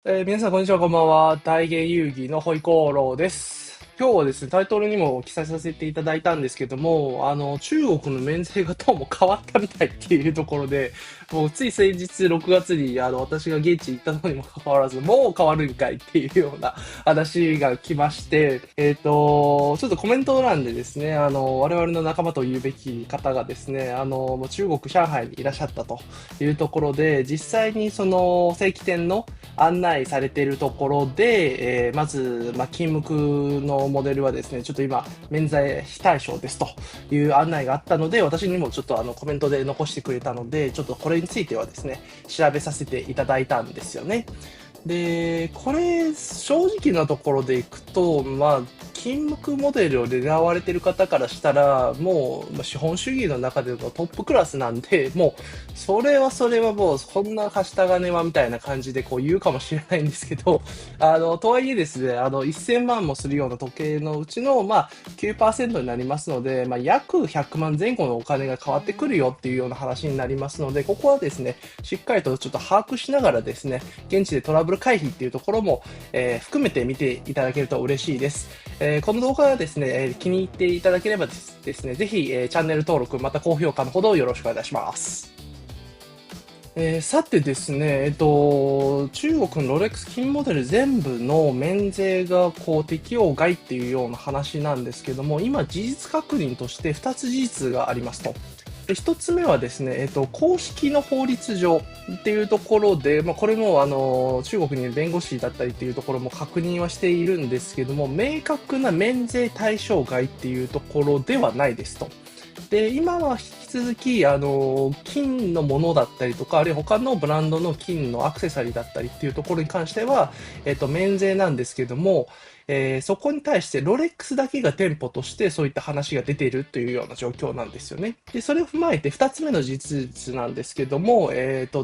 皆さん、こんにちは、こんばんは。大芸遊戯のホイコーローです。今日はですね、タイトルにも記載させていただいたんですけども、中国の免税がどうも変わったみたいっていうところで、もうつい先日6月に、私が現地に行ったのにもかかわらず、もう変わるんかいっていうような話が来まして、ちょっとコメント欄でですね、我々の仲間と言うべき方がですね、中国、上海にいらっしゃったというところで、実際にその正規店の案内されているところで、まず、金無垢のモデルはですね、ちょっと今、免税非対称ですという案内があったので、私にもちょっとコメントで残してくれたので、ちょっとこれについてはですね、調べさせていただいたんですよね。で、これ、正直なところでいくと、金無垢モデルを狙われている方からしたら、もう、資本主義の中でのトップクラスなんで、もう、それはもう、そんなはした金はみたいな感じでこう言うかもしれないんですけど、とはいえですね、1000万もするような時計のうちの、9%になりますので、約100万前後のお金が変わってくるよっていうような話になりますので、ここはですね、しっかりとちょっと把握しながらですね、現地でトラブル回避っていうところも、含めて見ていただけると嬉しいです。この動画がですね、気に入っていただければですね、ぜひ、チャンネル登録、また高評価のほどよろしくお願いします。さてですね、中国のロレックス金モデル全部の免税がこう適用外っていうような話なんですけども、今事実確認として2つ事実がありますと。で1つ目はですね、公式の法律上っていうところで、これも中国にいる弁護士だったりっていうところも確認はしているんですけども、明確な免税対象外っていうところではないですと。で、今は引き続き、金のものだったりとか、あるいは他のブランドの金のアクセサリーだったりっていうところに関しては、免税なんですけども、そこに対してロレックスだけが店舗としてそういった話が出ているというような状況なんですよね。で、それを踏まえて二つ目の事実なんですけども、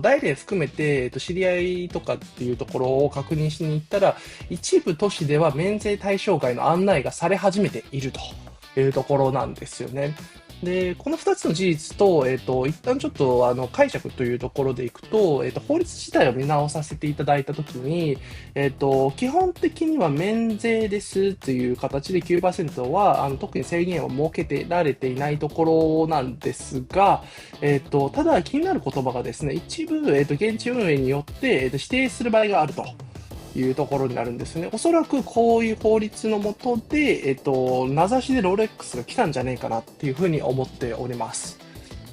大連含めて、知り合いとかっていうところを確認しに行ったら、一部都市では免税対象外の案内がされ始めているというところなんですよね。で、この2つの事実と、一旦ちょっと解釈というところでいくと、法律自体を見直させていただいたときに、基本的には免税ですっていう形で9%は、特に制限を設けてられていないところなんですが、ただ気になる言葉がですね、一部、現地運営によって、指定する場合があると。いうところになるんですね。おそらくこういう法律のもとで、名指しでロレックスが来たんじゃねえかなっていうふうに思っております。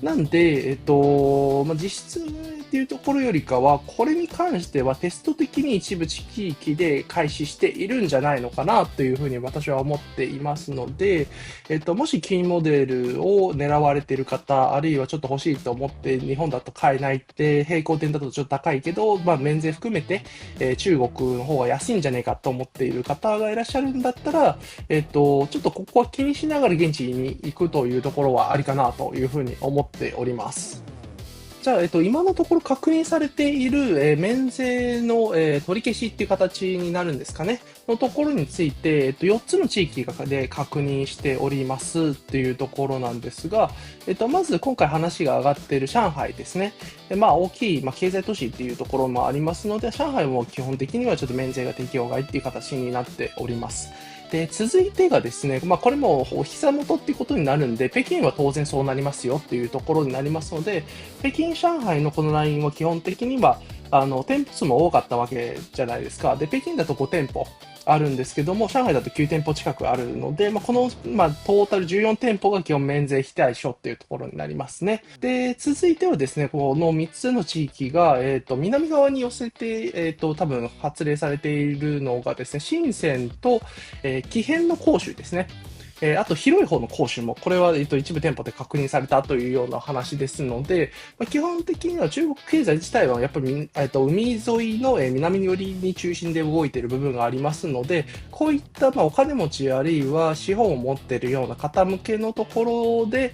なんで、実質っていうところよりかは、これに関してはテスト的に一部地域で開始しているんじゃないのかなというふうに私は思っていますので、もし金モデルを狙われている方、あるいはちょっと欲しいと思って日本だと買えないって、並行店だとちょっと高いけど、免税含めて、中国の方が安いんじゃねえかと思っている方がいらっしゃるんだったら、ちょっとここは気にしながら現地に行くというところはありかなというふうに思っております。じゃあ、今のところ確認されている、免税の、取り消しっていう形になるんですかね。のところについて、4つの地域で確認しておりますっていうところなんですが、まず今回話が上がっている上海ですね。大きい、経済都市っていうところもありますので、上海も基本的にはちょっと免税が適用外っていう形になっております。で、続いてがですね、これもお膝元っていうことになるんで、北京は当然そうなりますよっていうところになりますので、北京、上海のこのラインは基本的には、店舗数も多かったわけじゃないですか。で、北京だと5店舗あるんですけども、上海だと9店舗近くあるので、この、トータル14店舗が基本免税非対称っていうところになりますね。で、続いてはですね、この3つの地域が、南側に寄せて、多分発令されているのがですね、深センと、紀片の広州ですね。あと広い方の講習も、これは、一部店舗で確認されたというような話ですので、基本的には中国経済自体はやっぱり、海沿いの、南寄りに中心で動いている部分がありますので、こういった、お金持ちあるいは資本を持っているような方向けのところで、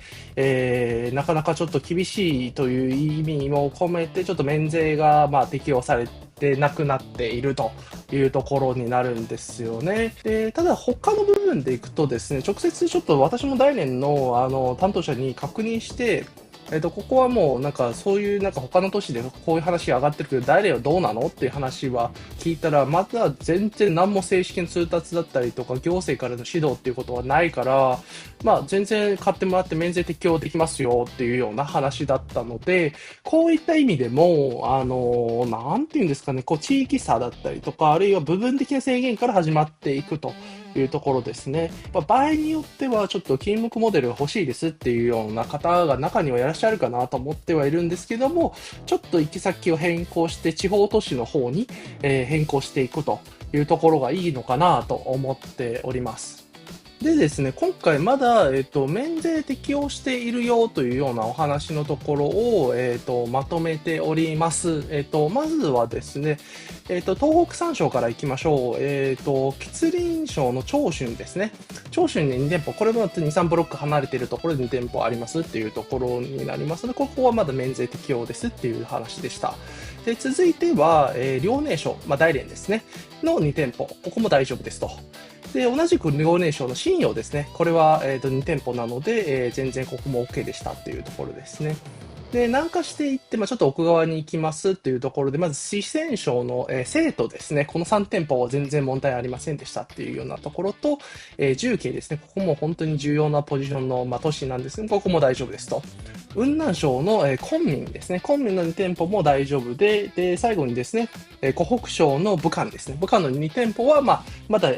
なかなかちょっと厳しいという意味も込めて、ちょっと免税が、適用されてなくなっているというところになるんですよね。で、ただ他の部分でいくとですね、直接ちょっと私も大連の担当者に確認して、ここはもうなんかそういうなんか他の都市でこういう話が上がってるけど誰よどうなのっていう話は聞いたらまだ全然何も正式な通達だったりとか行政からの指導っていうことはないから、まあ全然買ってもらって免税適用できますよっていうような話だったので、こういった意味でも、なんていうんですかね、こう地域差だったりとか、あるいは部分的な制限から始まっていくというところですね。まあ、場合によってはちょっと金目モデルが欲しいですっていうような方が中にはいらっしゃるかなと思ってはいるんですけども、ちょっと行き先を変更して地方都市の方に、変更していくというところがいいのかなと思っております。でですね、今回まだ、免税適用しているよというようなお話のところを、まとめております。まずはですね、東北3省から行きましょう。吉林省の長春ですね。長春に2店舗、これも2、3ブロック離れているところで2店舗ありますっていうところになりますので、ここはまだ免税適用ですっていう話でした。で続いては、遼寧省、大連ですね、の2店舗、ここも大丈夫ですと。で同じく遼寧省の信陽ですね、これは、2店舗なので、全然ここも OK でしたっていうところですね。で南下していって、ちょっと奥側に行きますっていうところで、まず四川省の、成都ですね、この3店舗は全然問題ありませんでしたっていうようなところと、重慶ですね、ここも本当に重要なポジションの、都市なんですが、ここも大丈夫ですと。雲南省の、昆明ですね、昆明の2店舗も大丈夫で、最後にですね、湖北省の武漢ですね、武漢の2店舗は、まだ、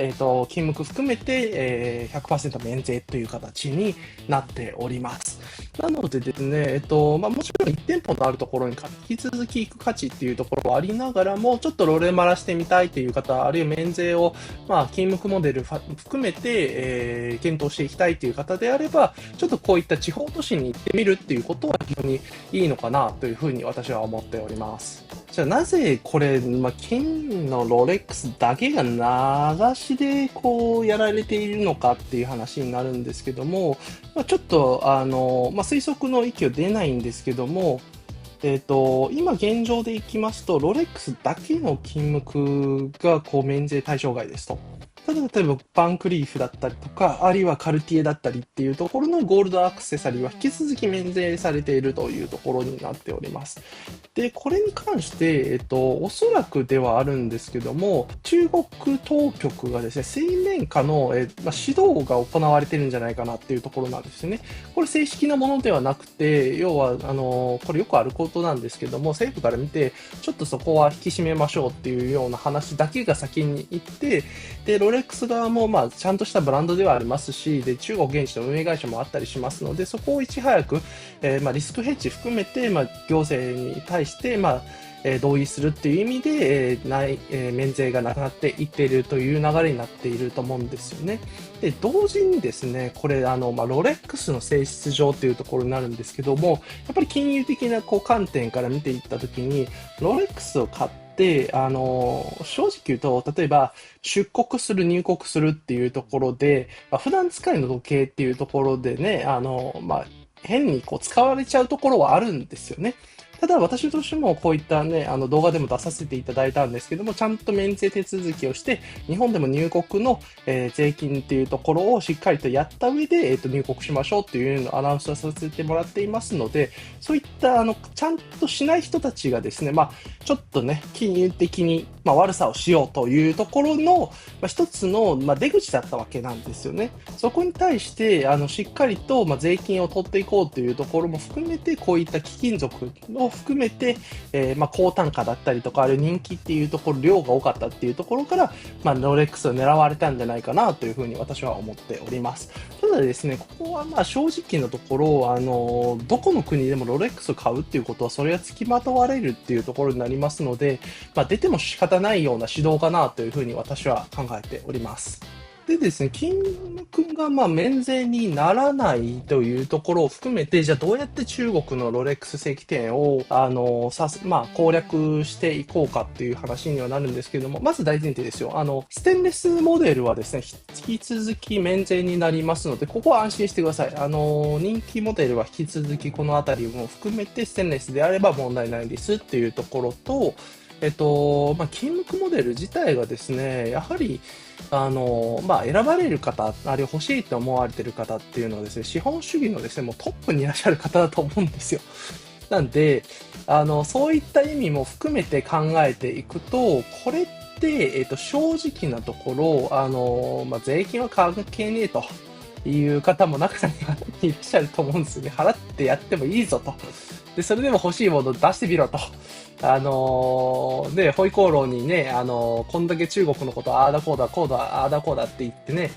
金目含めて、100% 免税という形になっております。なのでですね、もちろん1店舗のあるところに引き続き行く価値っていうところはありながらも、ちょっとロレマラしてみたいという方、あるいは免税を、金目モデル含めて、検討していきたいという方であれば、ちょっとこういった地方都市に行ってみるっていうことは非常にいいのかなというふうに私は思っております。じゃあなぜこれ、金のロレックスだけが流しでこうやられているのかっていう話になるんですけども、ちょっと推測の域は出ないんですけども、今現状でいきますと、ロレックスだけの金目がこう免税対象外ですと。ただ例えばバンクリーフだったりとか、あるいはカルティエだったりっていうところのゴールドアクセサリーは引き続き免税されているというところになっております。で、これに関して、おそらくではあるんですけども、中国当局がですね、水面下の、指導が行われてるんじゃないかなっていうところなんですよね。これ正式なものではなくて、要は、これよくあることなんですけども、政府から見て、ちょっとそこは引き締めましょうっていうような話だけが先に行って、で、ロレックス側も、ちゃんとしたブランドではありますし、で、中国現地の運営会社もあったりしますので、そこをいち早く、リスクヘッジ含めて、行政に対して、同意するっていう意味で、免税がなくなっていっているという流れになっていると思うんですよね。で、同時にですね、これ、ロレックスの性質上というところになるんですけども、やっぱり金融的なこう観点から見ていったときに、ロレックスを買って、正直言うと、例えば、出国する、入国するっていうところで、普段使いの時計っていうところでね、変にこう使われちゃうところはあるんですよね。ただ私としてもこういったね、動画でも出させていただいたんですけども、ちゃんと免税手続きをして、日本でも入国の、税金っていうところをしっかりとやった上で、入国しましょうっていうのをアナウンスさせてもらっていますので、そういったちゃんとしない人たちがですね、ちょっとね、金融的に、悪さをしようというところの、一つの、出口だったわけなんですよね。そこに対して、しっかりと、税金を取っていこうというところも含めて、こういった貴金属を含めて、高単価だったりとか、あるいは人気っていうところ、量が多かったっていうところから、ロレックスを狙われたんじゃないかなというふうに私は思っております。ただですね、ここは正直なところ、どこの国でもロレックスを買うっていうことは、それは付きまとわれるっていうところになりますので、出ても仕方ないような指導かなというふうに私は考えております。でですね、金額が免税にならないというところを含めて、じゃあどうやって中国のロレックス正規店を、攻略していこうかっていう話にはなるんですけれども、まず大前提ですよ。ステンレスモデルはですね、引き続き免税になりますので、ここは安心してください。人気モデルは引き続きこのあたりも含めてステンレスであれば問題ないですっていうところと、勤務モデル自体がですね、やはり、選ばれる方、あるいは欲しいと思われている方っていうのはですね、資本主義のですね、もうトップにいらっしゃる方だと思うんですよ。なんで、そういった意味も含めて考えていくと、これって、正直なところ、税金は関係ねえという方も中にはいらっしゃると思うんですよね。払ってやってもいいぞと。で、それでも欲しいものを出してみろと。で、ホイコーローにね、こんだけ中国のことああだこうだ、こうだ、ああだこうだって言ってね、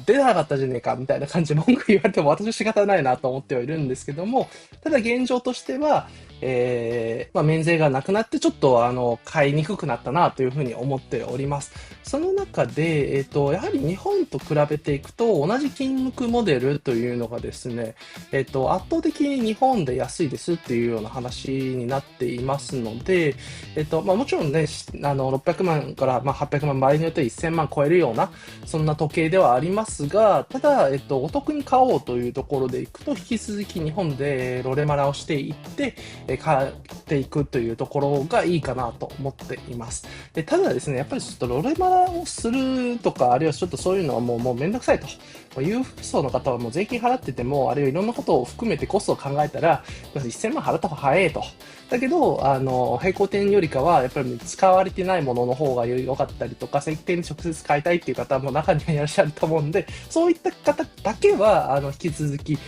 出なかったじゃねえかみたいな感じで文句言われても私は仕方ないなと思ってはいるんですけども、ただ現状としては、免税がなくなってちょっと買いにくくなったなというふうに思っております。その中で、やはり日本と比べていくと同じ金額モデルというのがですね、圧倒的に日本で安いですっていうような話になっていますので、もちろんね、600万から、800万、場合によっては1000万超えるような、そんな時計ではありますが、ただ、お得に買おうというところでいくと、引き続き日本でロレマラをしていって、買っていくというところがいいかなと思っています。ただですね、やっぱりちょっとロレマラをするとか、あるいはちょっとそういうのはもうめんどくさいと。裕福層の方はもう税金払ってても、あるいはいろんなことを含めてコストを考えたら、1000万払った方が早いと。だけど、並行店よりかは、やっぱり使われてないものの方が良かったりとか、正規店に直接買いたいっていう方も中にはいらっしゃると思うんで、そういった方だけは、引き続き、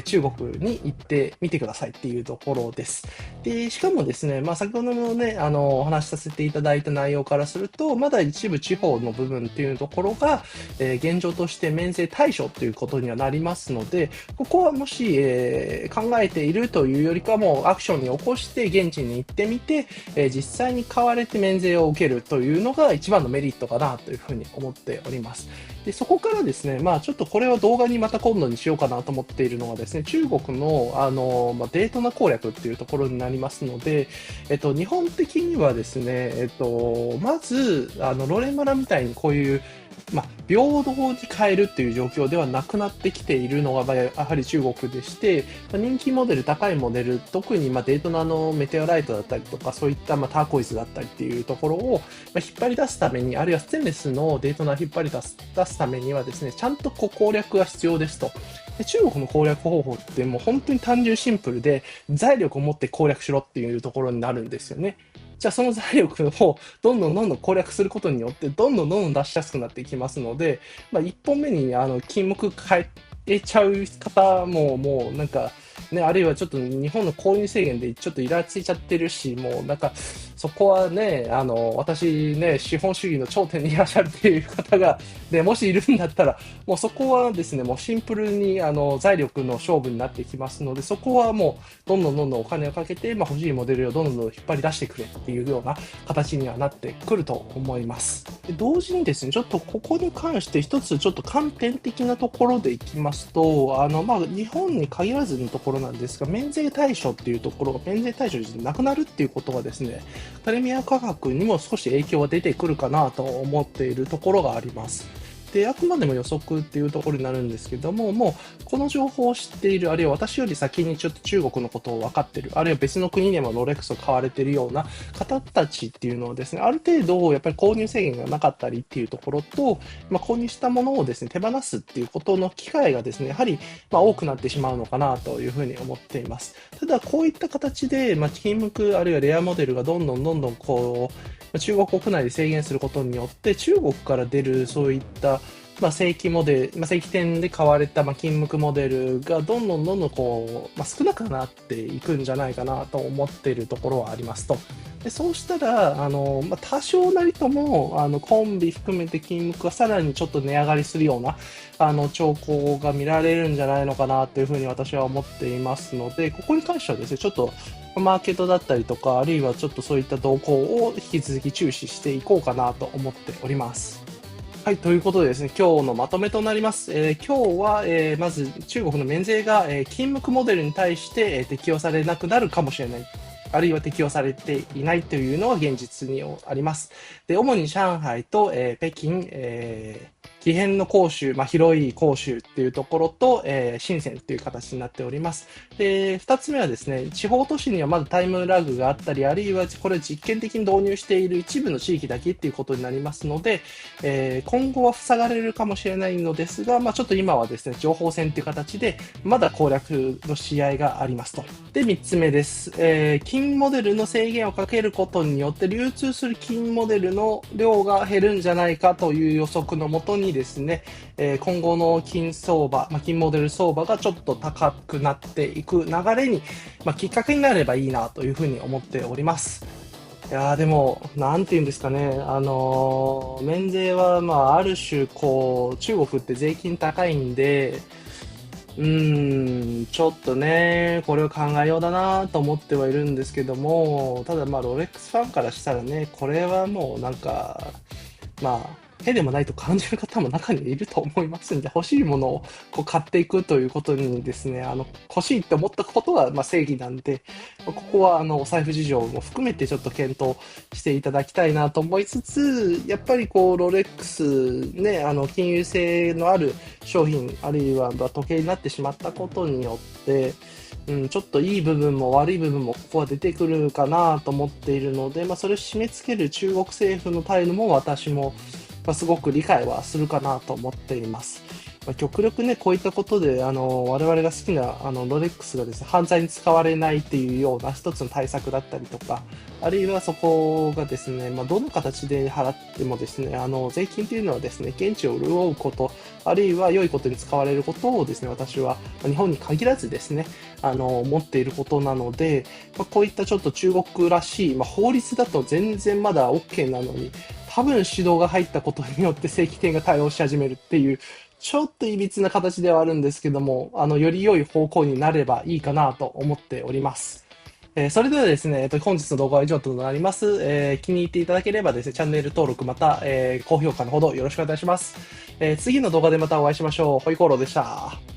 中国に行ってみてくださいっていうところです。で、しかもですね、先ほどのね、お話しさせていただいた内容からすると、まだ一部地方の部分っていうところが、現状として免税対象ということにはなりますので、ここはもし、考えているというよりかも、アクションに起こして現地に行ってみて、実際に買われて免税を受けるというのが一番のメリットかなというふうに思っております。で、そこからですね、ちょっとこれは動画にまた今度にしようかなと思っているのはですね、中国の、デートナ攻略っていうところになりますので、日本的にはですね、まず、ロレマラみたいにこういう、平等に買えるっていう状況ではなくなってきているのが、やはり中国でして、人気モデル、高いモデル、特にデートナのメテオライトだったりとか、そういったターコイズだったりっていうところを引っ張り出すために、あるいはステンレスのデートナを引っ張り出すためにはですね、ちゃんと攻略が必要ですと。で、中国の攻略方法ってもう本当に単純シンプルで、財力を持って攻略しろっていうところになるんですよね。じゃあその財力をどんどん攻略することによって、どんどん出しやすくなっていきますので、1本目に金目変えちゃう方も、もうなんか、ね、あるいはちょっと日本の購入制限でちょっとイラついちゃってるし、もうなんか、そこはね、私ね、資本主義の頂点にいらっしゃるっていう方が、で、もしいるんだったら、もうそこはですね、もうシンプルに財力の勝負になってきますので、そこはもうどんどんお金をかけて、欲しいモデルをどんどん引っ張り出してくれっていうような形にはなってくると思います。で、同時にですね、ちょっとここに関して一つちょっと観点的なところでいきますと、日本に限らずのところなんですが、免税対象っていうところが免税対象じゃなくなるっていうことがですね、プレミア価格にも少し影響が出てくるかなと思っているところがあります。で、あくまでも予測っていうところになるんですけども、もうこの情報を知っている、あるいは私より先にちょっと中国のことを分かっている、あるいは別の国でもロレックスを買われているような方たちっていうのをですね、ある程度やっぱり購入制限がなかったりっていうところと、購入したものをですね、手放すっていうことの機会がですね、やはり多くなってしまうのかなというふうに思っています。ただこういった形で、金目あるいはレアモデルがどんどんこう、中国国内で制限することによって、中国から出るそういった、正規モデル、正規店で買われた、金目モデルがどんどんこう、少なくなっていくんじゃないかなと思っているところはありますと。で、そうしたら、多少なりとも、コンビ含めて金目がさらにちょっと値上がりするような、兆候が見られるんじゃないのかなというふうに私は思っていますので、ここに関してはですね、ちょっと、マーケットだったりとか、あるいはちょっとそういった動向を引き続き注視していこうかなと思っております。はい、ということでですね、今日のまとめとなります。今日は、まず中国の免税が、金目モデルに対して、適用されなくなるかもしれない。あるいは適用されていないというのは現実にあります。で、主に上海と、北京、木偏の講習、広い講習っていうところと、深センっていう形になっております。で、二つ目はですね、地方都市にはまだタイムラグがあったり、あるいはこれ実験的に導入している一部の地域だけっていうことになりますので、今後は塞がれるかもしれないのですが、ちょっと今はですね、情報戦っていう形で、まだ攻略の試合がありますと。で、三つ目です。金モデルの制限をかけることによって流通する金モデルの量が減るんじゃないかという予測のもとにですね、今後の金相場、金モデル相場がちょっと高くなっていく流れに、きっかけになればいいなというふうに思っております。いやーでも、なんて言うんですかね、免税は、ある種、中国って税金高いんで、ちょっとね、これを考えようだなと思ってはいるんですけども、ただロレックスファンからしたらね、これはもうなんか、まへでもないと感じる方も中にいると思いますんで、欲しいものを買っていくということにですね、欲しいって思ったことが正義なんで、ここはお財布事情も含めてちょっと検討していただきたいなと思いつつ、やっぱりロレックスね、金融性のある商品、あるいは時計になってしまったことによって、ちょっといい部分も悪い部分もここは出てくるかなと思っているので、それを締め付ける中国政府の態度も私もすごく理解はするかなと思っています。極力ね、こういったことで、我々が好きな、ロレックスがですね、犯罪に使われないっていうような一つの対策だったりとか、あるいはそこがですね、どの形で払ってもですね、税金というのはですね、現地を潤うこと、あるいは良いことに使われることをですね、私は、日本に限らずですね、持っていることなので、こういったちょっと中国らしい、法律だと全然まだ OK なのに、多分指導が入ったことによって正規店が対応し始めるっていう、ちょっといびつな形ではあるんですけども、より良い方向になればいいかなと思っております。それではですね、本日の動画は以上となります。気に入っていただければですね、チャンネル登録また、高評価のほどよろしくお願いします。次の動画でまたお会いしましょう。ホイコーローでした。